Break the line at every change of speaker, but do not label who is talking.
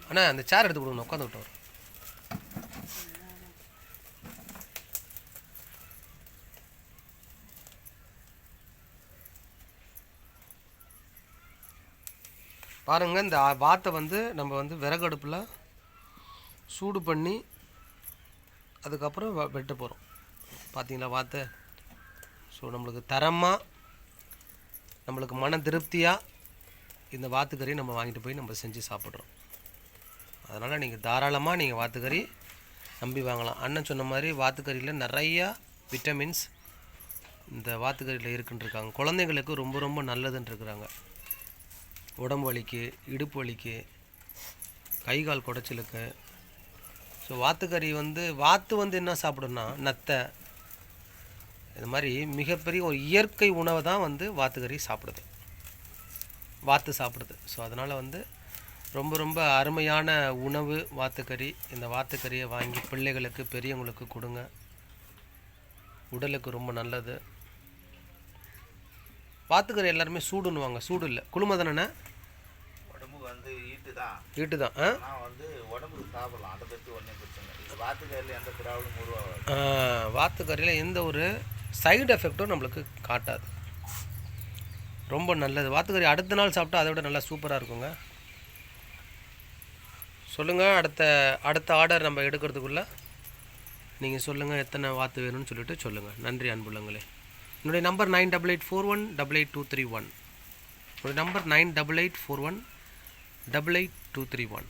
அண்ணா அந்த சேர் எடுத்து கொடுங்க, உட்காந்து விட்டு வரும். பாருங்கள், இந்த வாத்தை வந்து நம்ம வந்து விறகு அடுப்பில் சூடு பண்ணி அதுக்கப்புறம் வெட்ட போகிறோம். பார்த்தீங்களா வாத்தை? ஸோ நம்மளுக்கு தரமாக, நம்மளுக்கு மன திருப்தியாக இந்த வாத்துக்கறி நம்ம வாங்கிட்டு போய் நம்ம செஞ்சு சாப்பிட்றோம். அதனால் நீங்கள் தாராளமாக நீங்கள் வாத்துக்கறி நம்பி வாங்கலாம். அண்ணன் சொன்ன மாதிரி வாத்துக்கறியில் நிறையா விட்டமின்ஸ் இந்த வாத்துக்கறியில் இருக்குன்ட்ருக்காங்க. குழந்தைங்களுக்கு ரொம்ப ரொம்ப நல்லதுன்ட்ருக்குறாங்க. உடம்பு வலிக்கு, இடுப்பு வலிக்கு, கை கால் குடைச்சலுக்கு. ஸோ வாத்துக்கறி வந்து வாத்து வந்து என்ன சாப்பிடுன்னா நத்தை, இது மாதிரி மிகப்பெரிய ஒரு இயற்கை உணவை தான் வந்து வாத்துக்கறி சாப்பிடுது, வாத்து சாப்பிடுது. ஸோ அதனால் வந்து ரொம்ப ரொம்ப அருமையான உணவு வாத்துக்கறி. இந்த வாத்துக்கறியை வாங்கி பிள்ளைகளுக்கு, பெரியவங்களுக்கு கொடுங்க. உடலுக்கு ரொம்ப நல்லது. வாத்துக்கறி எல்லாருமே சூடுன்னுவாங்க, சூடு இல்லை, குளுமை தானே?
உடம்பு வந்து ஈட்டு தான். வந்து உடம்புக்கு சாப்பிடலாம், அதை பற்றி ஒன்றும் பிரச்சனை இல்லை. வாத்துக்கறியில் எந்த ப்ராப்ளம் உருவாகாது.
வாத்துக்கறியில் எந்த ஒரு சைடு எஃபெக்டும் நம்மளுக்கு காட்டாது. ரொம்ப நல்லது. வாத்துக்கறி அடுத்த நாள் சாப்பிட்டா அதை விட நல்லா சூப்பராக இருக்குங்க. சொல்லுங்கள், அடுத்த ஆர்டர் நம்ம எடுக்கிறதுக்குள்ளே நீங்கள் சொல்லுங்கள் எத்தனை வாத்து வேணும்னு சொல்லிட்டு சொல்லுங்கள். நன்றி அன்புள்ளங்களே. என்னுடைய நம்பர் 9884188231. என்னுடைய நம்பர் 9884188231.